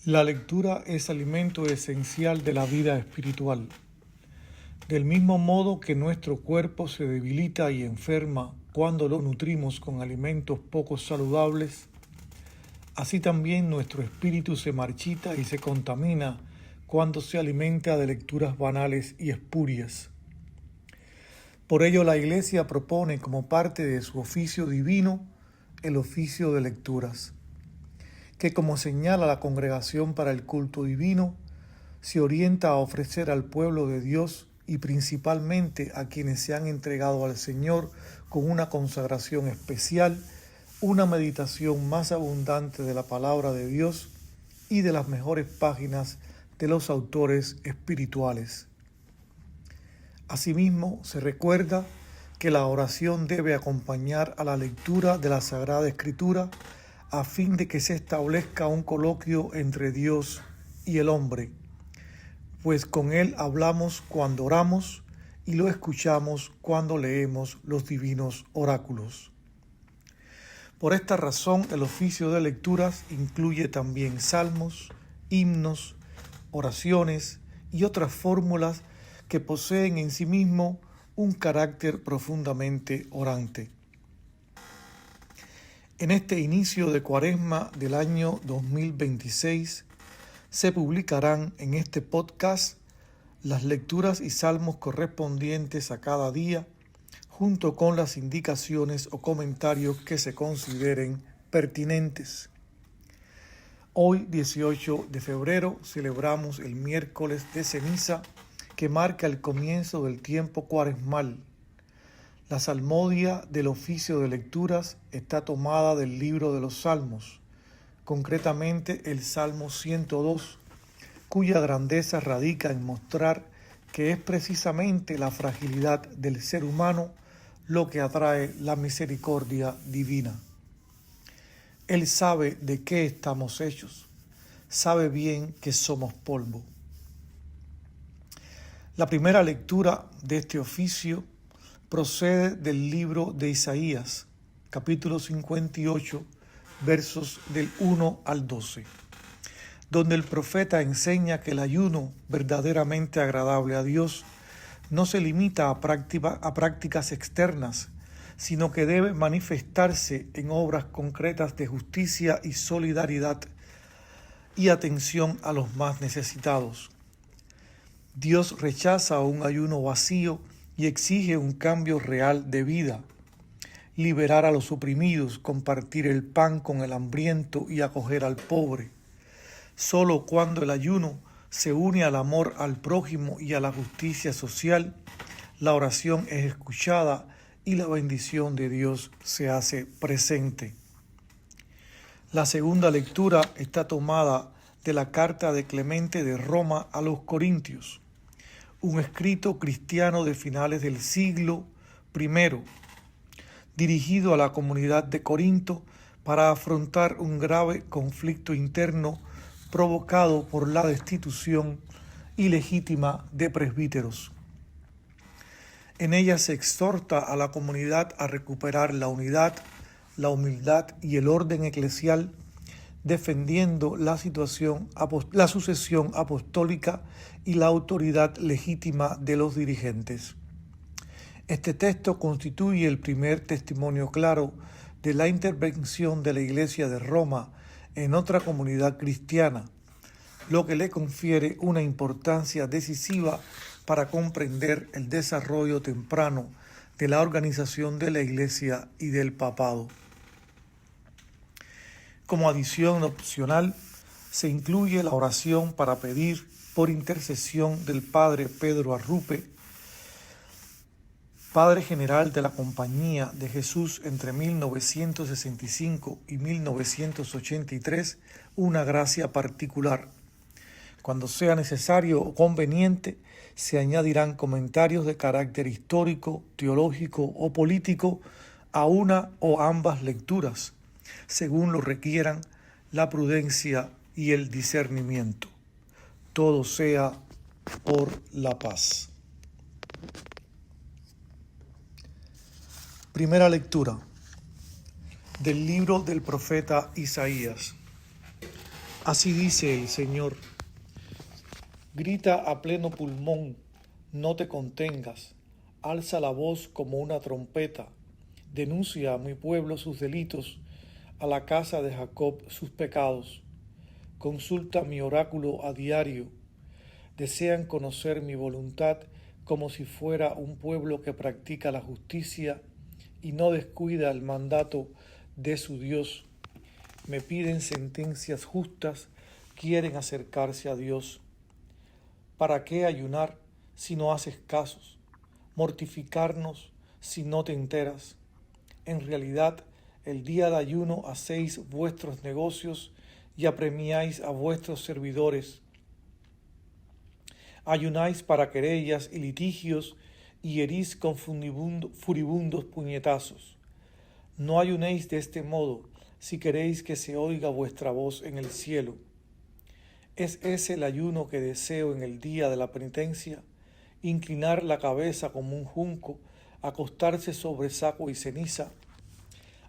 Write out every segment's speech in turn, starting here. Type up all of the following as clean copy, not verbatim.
La lectura es alimento esencial de la vida espiritual. Del mismo modo que nuestro cuerpo se debilita y enferma cuando lo nutrimos con alimentos poco saludables, así también nuestro espíritu se marchita y se contamina cuando se alimenta de lecturas banales y espurias. Por ello, la Iglesia propone como parte de su oficio divino el oficio de lecturas, que, como señala la Congregación para el Culto Divino, se orienta a ofrecer al pueblo de Dios y principalmente a quienes se han entregado al Señor con una consagración especial, una meditación más abundante de la palabra de Dios y de las mejores páginas de los autores espirituales. Asimismo, se recuerda que la oración debe acompañar a la lectura de la Sagrada Escritura a fin de que se establezca un coloquio entre Dios y el hombre, pues con Él hablamos cuando oramos y lo escuchamos cuando leemos los divinos oráculos. Por esta razón, el oficio de lecturas incluye también salmos, himnos, oraciones y otras fórmulas que poseen en sí mismo un carácter profundamente orante. En este inicio de Cuaresma del año 2026 se publicarán en este podcast las lecturas y salmos correspondientes a cada día, junto con las indicaciones o comentarios que se consideren pertinentes. Hoy, 18 de febrero, celebramos el miércoles de ceniza, que marca el comienzo del tiempo cuaresmal. La salmodia del oficio de lecturas está tomada del libro de los Salmos, concretamente el Salmo 102, cuya grandeza radica en mostrar que es precisamente la fragilidad del ser humano lo que atrae la misericordia divina. Él sabe de qué estamos hechos, sabe bien que somos polvo. La primera lectura de este oficio procede del libro de Isaías, capítulo 58, versos del 1 al 12, donde el profeta enseña que el ayuno verdaderamente agradable a Dios no se limita a prácticas externas, sino que debe manifestarse en obras concretas de justicia y solidaridad y atención a los más necesitados. Dios rechaza un ayuno vacío y exige un cambio real de vida, liberar a los oprimidos, compartir el pan con el hambriento y acoger al pobre. Solo cuando el ayuno se une al amor al prójimo y a la justicia social, la oración es escuchada y la bendición de Dios se hace presente. La segunda lectura está tomada de la carta de Clemente de Roma a los Corintios, un escrito cristiano de finales del siglo I, dirigido a la comunidad de Corinto para afrontar un grave conflicto interno provocado por la destitución ilegítima de presbíteros. En ella se exhorta a la comunidad a recuperar la unidad, la humildad y el orden eclesial, defendiendo la sucesión apostólica y la autoridad legítima de los dirigentes. Este texto constituye el primer testimonio claro de la intervención de la Iglesia de Roma en otra comunidad cristiana, lo que le confiere una importancia decisiva para comprender el desarrollo temprano de la organización de la Iglesia y del papado. Como adición opcional, se incluye la oración para pedir, por intercesión del Padre Pedro Arrupe, Padre General de la Compañía de Jesús entre 1965 y 1983, una gracia particular. Cuando sea necesario o conveniente, se añadirán comentarios de carácter histórico, teológico o político a una o ambas lecturas, según lo requieran la prudencia y el discernimiento. Todo sea por la paz. Primera lectura del libro del profeta Isaías. Así dice el Señor: grita a pleno pulmón, no te contengas, alza la voz como una trompeta, denuncia a mi pueblo sus delitos, a la casa de Jacob sus pecados. Consulta mi oráculo a diario. Desean conocer mi voluntad como si fuera un pueblo que practica la justicia y no descuida el mandato de su Dios. Me piden sentencias justas, quieren acercarse a Dios. ¿Para qué ayunar si no haces casos? Mortificarnos si no te enteras. En realidad, el día de ayuno hacéis vuestros negocios y apremiáis a vuestros servidores. Ayunáis para querellas y litigios y herís con furibundos puñetazos. No ayunéis de este modo si queréis que se oiga vuestra voz en el cielo. ¿Es ese el ayuno que deseo en el día de la penitencia? Inclinar la cabeza como un junco, acostarse sobre saco y ceniza.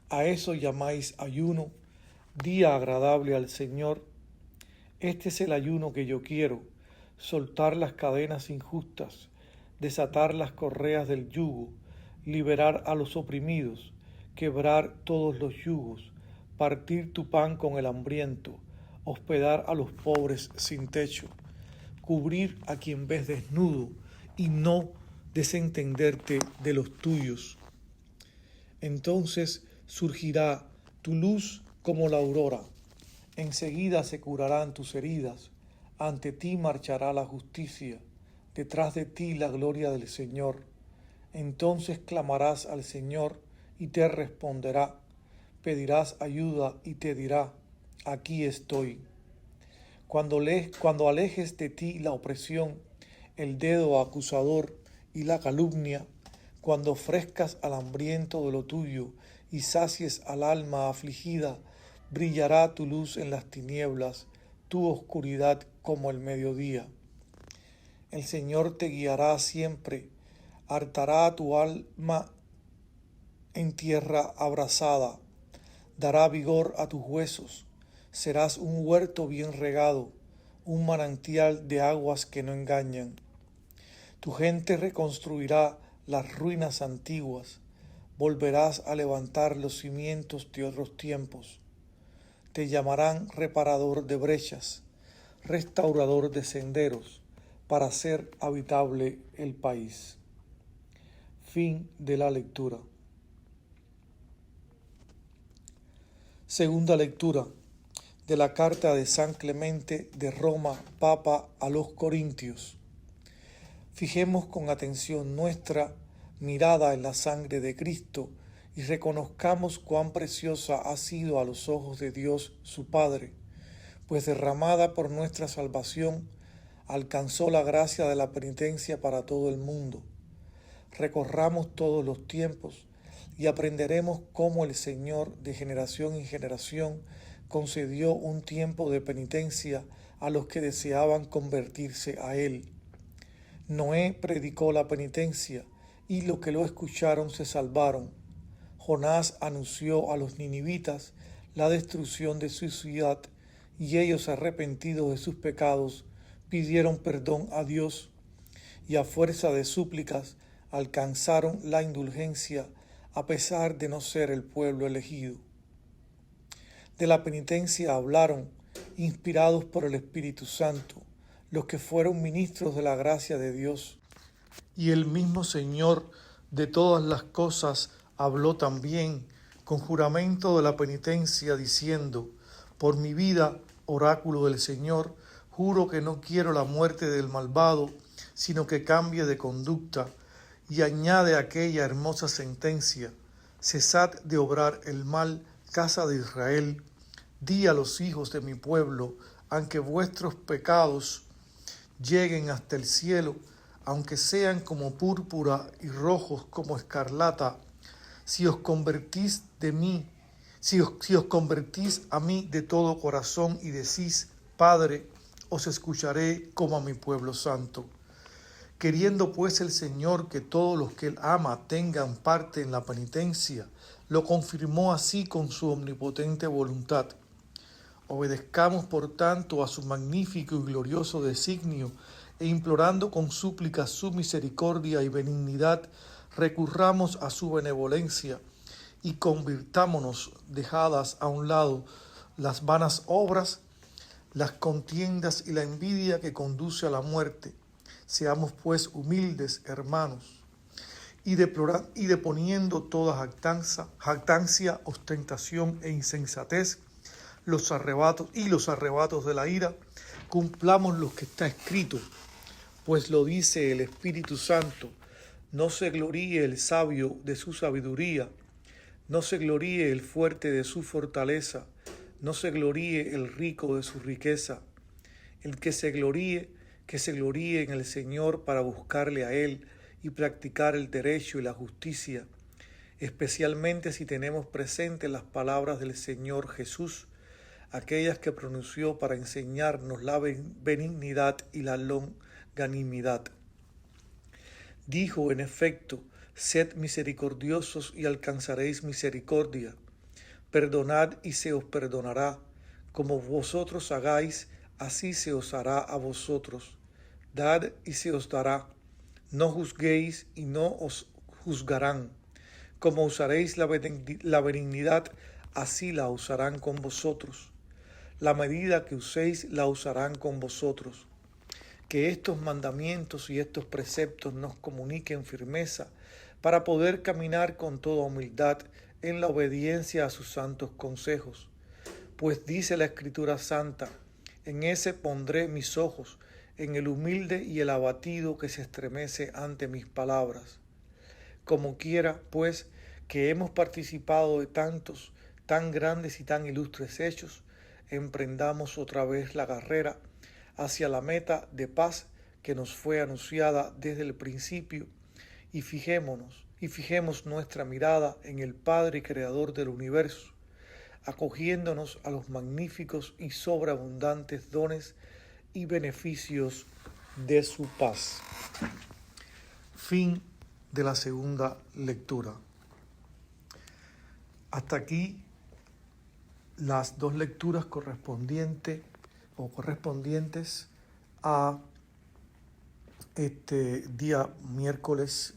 ¿A eso llamáis ayuno, día agradable al Señor? Este es el ayuno que yo quiero: soltar las cadenas injustas, desatar las correas del yugo, liberar a los oprimidos, quebrar todos los yugos, partir tu pan con el hambriento, hospedar a los pobres sin techo, cubrir a quien ves desnudo y no desentenderte de los tuyos. Entonces surgirá tu luz como la aurora, enseguida se curarán tus heridas, ante ti marchará la justicia, detrás de ti la gloria del Señor. Entonces clamarás al Señor y te responderá, pedirás ayuda y te dirá: aquí estoy. Cuando alejes de ti la opresión, el dedo acusador y la calumnia, cuando ofrezcas al hambriento de lo tuyo y sacies al alma afligida, brillará tu luz en las tinieblas, tu oscuridad como el mediodía. El Señor te guiará siempre, hartará a tu alma en tierra abrasada, dará vigor a tus huesos, serás un huerto bien regado, un manantial de aguas que no engañan. Tu gente reconstruirá las ruinas antiguas, volverás a levantar los cimientos de otros tiempos. Te llamarán reparador de brechas, restaurador de senderos, para hacer habitable el país. Fin de la lectura. Segunda lectura de la carta de San Clemente de Roma, Papa, a los Corintios. Fijemos con atención nuestra mirada en la sangre de Cristo y reconozcamos cuán preciosa ha sido a los ojos de Dios su Padre, pues derramada por nuestra salvación alcanzó la gracia de la penitencia para todo el mundo. Recorramos todos los tiempos y aprenderemos cómo el Señor de generación en generación concedió un tiempo de penitencia a los que deseaban convertirse a Él. Noé predicó la penitencia y los que lo escucharon se salvaron. Jonás anunció a los ninivitas la destrucción de su ciudad y ellos, arrepentidos de sus pecados, pidieron perdón a Dios y a fuerza de súplicas alcanzaron la indulgencia a pesar de no ser el pueblo elegido. De la penitencia hablaron, inspirados por el Espíritu Santo, los que fueron ministros de la gracia de Dios. Y el mismo Señor de todas las cosas habló también con juramento de la penitencia, diciendo: por mi vida, oráculo del Señor, juro que no quiero la muerte del malvado, sino que cambie de conducta. Y añade aquella hermosa sentencia: cesad de obrar el mal, casa de Israel. Di a los hijos de mi pueblo, aunque vuestros pecados lleguen hasta el cielo, aunque sean como púrpura y rojos como escarlata, si os convertís a mí de todo corazón y decís: Padre, os escucharé como a mi pueblo santo. Queriendo pues el Señor que todos los que Él ama tengan parte en la penitencia, lo confirmó así con su omnipotente voluntad. Obedezcamos, por tanto, a su magnífico y glorioso designio, e implorando con súplicas su misericordia y benignidad, recurramos a su benevolencia y convirtámonos, dejadas a un lado las vanas obras, las contiendas y la envidia que conduce a la muerte. Seamos pues humildes, hermanos, y deponiendo toda jactancia, ostentación e insensatez, los arrebatos de la ira, cumplamos lo que está escrito, pues lo dice el Espíritu Santo: no se gloríe el sabio de su sabiduría, no se gloríe el fuerte de su fortaleza, no se gloríe el rico de su riqueza. El que se gloríe en el Señor, para buscarle a Él y practicar el derecho y la justicia, especialmente si tenemos presentes las palabras del Señor Jesús, aquellas que pronunció para enseñarnos la benignidad y la longanimidad. Dijo, en efecto: sed misericordiosos y alcanzaréis misericordia. Perdonad y se os perdonará. Como vosotros hagáis, así se os hará a vosotros. Dad y se os dará. No juzguéis y no os juzgarán. Como usaréis la benignidad, así la usarán con vosotros. La medida que uséis la usarán con vosotros. Que estos mandamientos y estos preceptos nos comuniquen firmeza para poder caminar con toda humildad en la obediencia a sus santos consejos. Pues dice la Escritura Santa: en ese pondré mis ojos, en el humilde y el abatido que se estremece ante mis palabras. Como quiera, pues, que hemos participado de tantos, tan grandes y tan ilustres hechos, emprendamos otra vez la carrera hacia la meta de paz que nos fue anunciada desde el principio, y fijemos nuestra mirada en el Padre y Creador del universo, acogiéndonos a los magníficos y sobreabundantes dones y beneficios de su paz. Fin de la segunda lectura. Hasta aquí las dos lecturas correspondientes a este día miércoles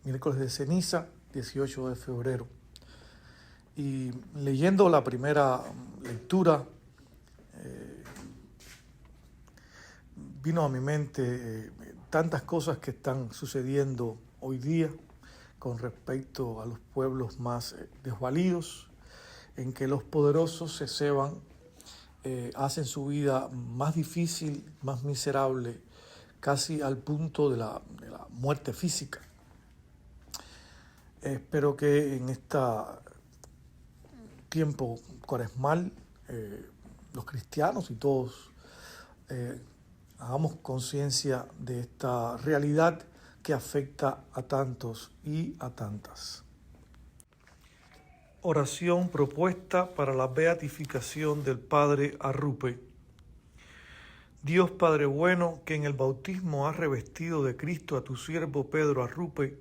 de ceniza, 18 de febrero. Y leyendo la primera lectura, vino a mi mente tantas cosas que están sucediendo hoy día con respecto a los pueblos más desvalidos, en que los poderosos se ceban, hacen su vida más difícil, más miserable, casi al punto de la muerte física. Espero que en este tiempo cuaresmal, los cristianos y todos hagamos conciencia de esta realidad que afecta a tantos y a tantas. Oración propuesta para la beatificación del Padre Arrupe. Dios Padre bueno, que en el bautismo has revestido de Cristo a tu siervo Pedro Arrupe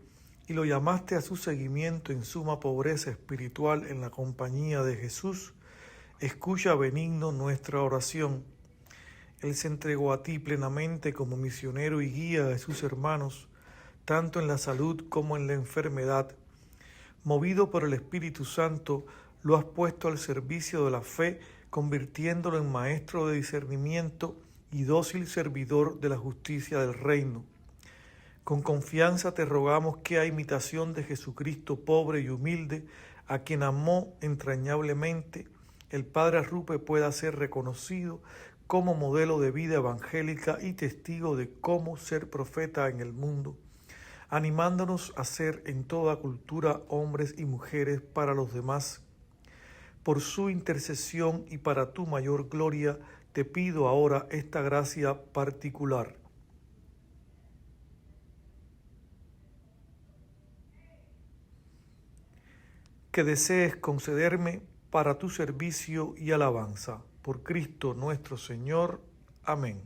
y lo llamaste a su seguimiento en suma pobreza espiritual en la compañía de Jesús, escucha benigno nuestra oración. Él se entregó a ti plenamente como misionero y guía de sus hermanos, tanto en la salud como en la enfermedad. Movido por el Espíritu Santo, lo has puesto al servicio de la fe, convirtiéndolo en maestro de discernimiento y dócil servidor de la justicia del reino. Con confianza te rogamos que, a imitación de Jesucristo pobre y humilde, a quien amó entrañablemente, el Padre Arrupe pueda ser reconocido como modelo de vida evangélica y testigo de cómo ser profeta en el mundo, animándonos a ser en toda cultura hombres y mujeres para los demás. Por su intercesión y para tu mayor gloria, te pido ahora esta gracia particular. Que desees concederme para tu servicio y alabanza. Por Cristo nuestro Señor. Amén.